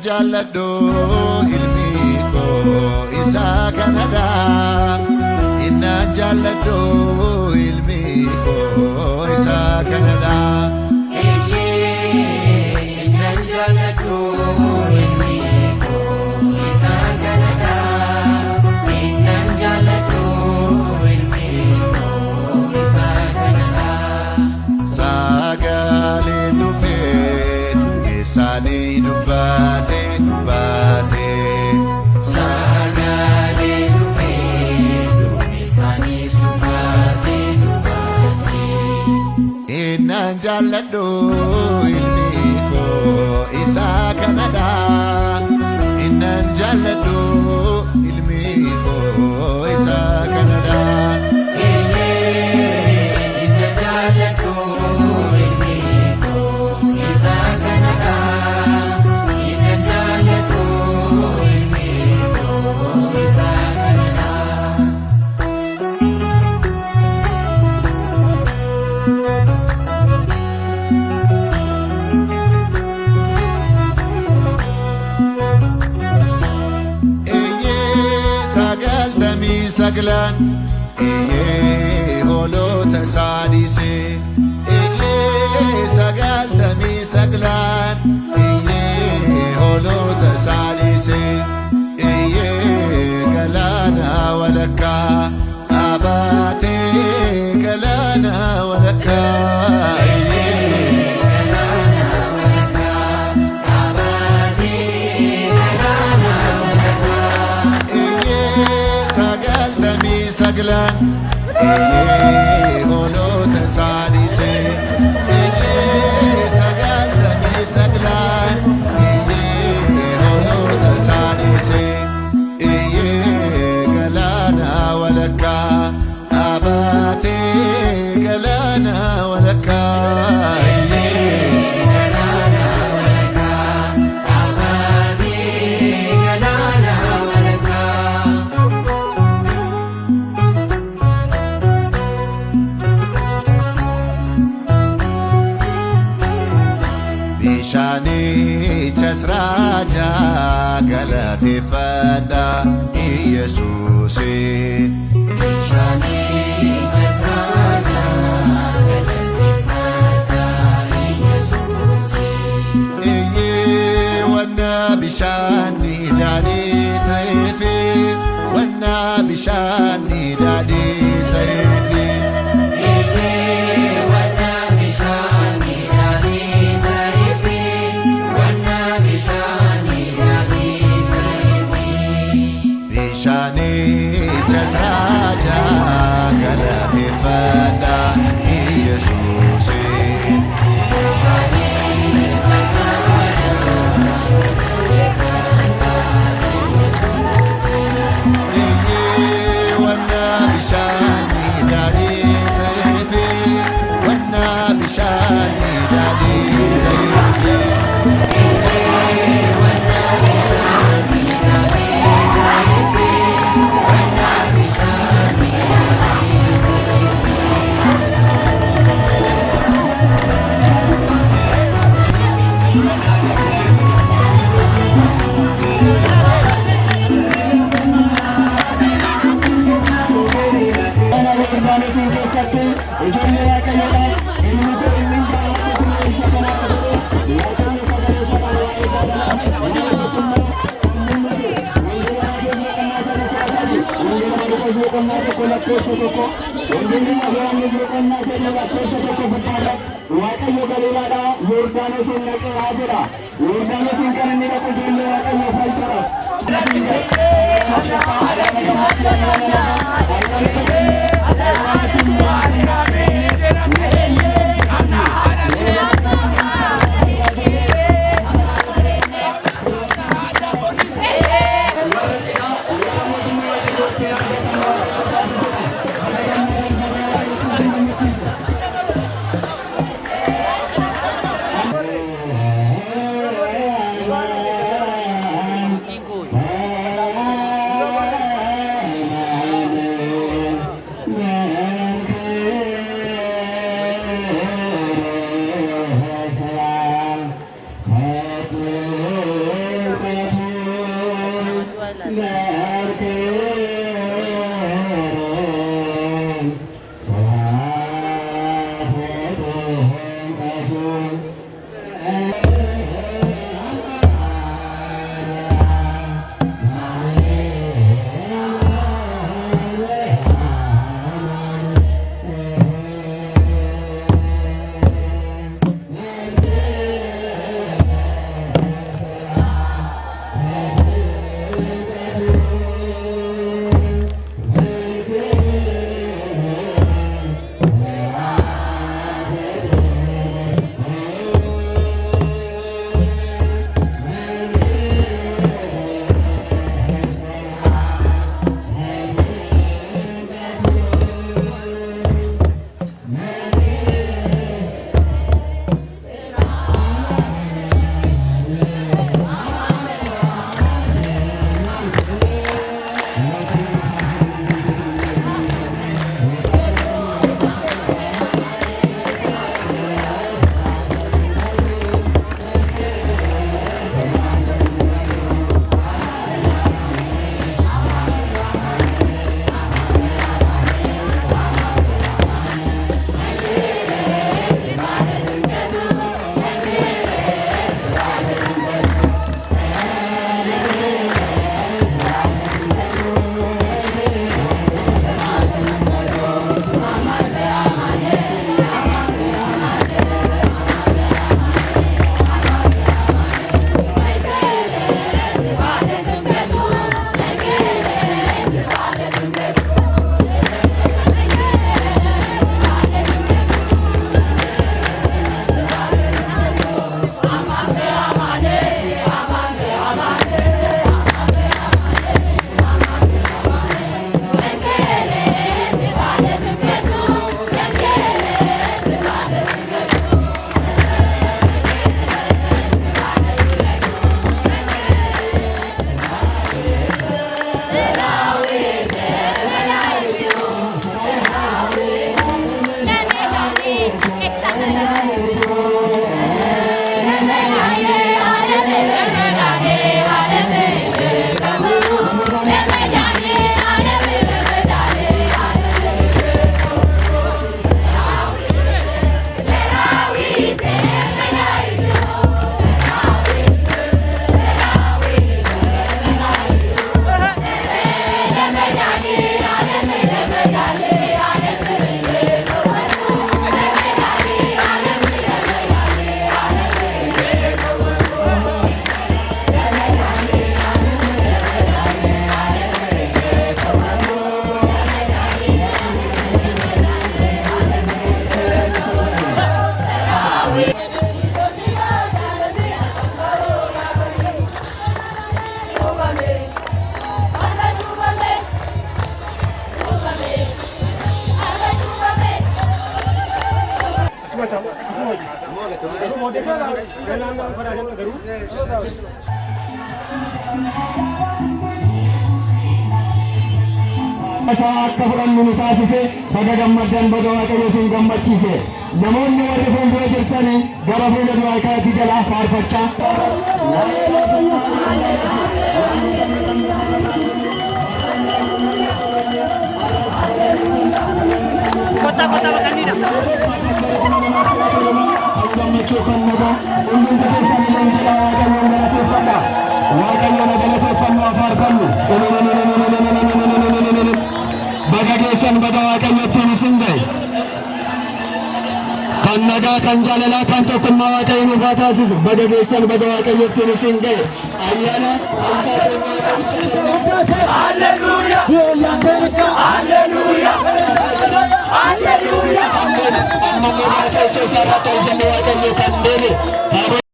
Jaalladhu ilmi koo isa kanadha. Innaan jaalladhu ilmi koo isa kanadha. Innaan jaalladhu ilmi koo isa kanadha. Innaan jaalladhu ilmi koo isa kanadha. Sagalee dhufee dhugeessaanii dubbate. Sagalee dhufee dhugeessanii dubbate. Innaan jaalladhu ilmi koo isa kanadha. Innaan jaalladhu ilmi koo isa kanadha. Innaan jaalladhu ilmi koo isa kanadha. Saglan hoolota isaanii ወለካ saglan hoolota saadhisee sagaltamii saglan hoolota saadhisee galaana walakkaa dhaabatee galaana walakkaa Bishaanichas raajaa galateeffadha Iyyesuusi. Bishaanichas raajaa galateeffadha Iyyesuusi. Iyyee wanna bishaanni daadhii ta'eefi wanna bishaanni daadhii ta'eefi. Bishaanichas raajaa galateeffadha Iyyesuusi. Bishaanichas raajaa galateeffadha Iyyesuusi. Iyyee wanna bishaanni daadhii ta'eefi wanna bishaanni daadhii ta'eefi. akka fudhannu nu taasise baga gammaddan baga Waaqayyo isin gammachiise. Namoonni warri fuuldura jirtanii gara fuula duraa kanaatti jalaa faarfachaa. Kota Bakandina. Gammachuu kan nagaa hundumti keessanii leenjii Waaqayyoon galateeffadha. Waaqayyoon galateeffannu faarfannu. Baga geessan baga Waaqayyottiin isin gahe. Kan nagaa kan jaalalaa kan tokkummaa Waaqayyo nuuf haa taasisu. Baga geessan baga Waaqayyottiin isin gahe. Ayyaana Alleluuyaa. Alleluuyaa. Alleluuyaa. Amma mootummaa Yesuus irratti hojjenne Waaqayyo kan deeme.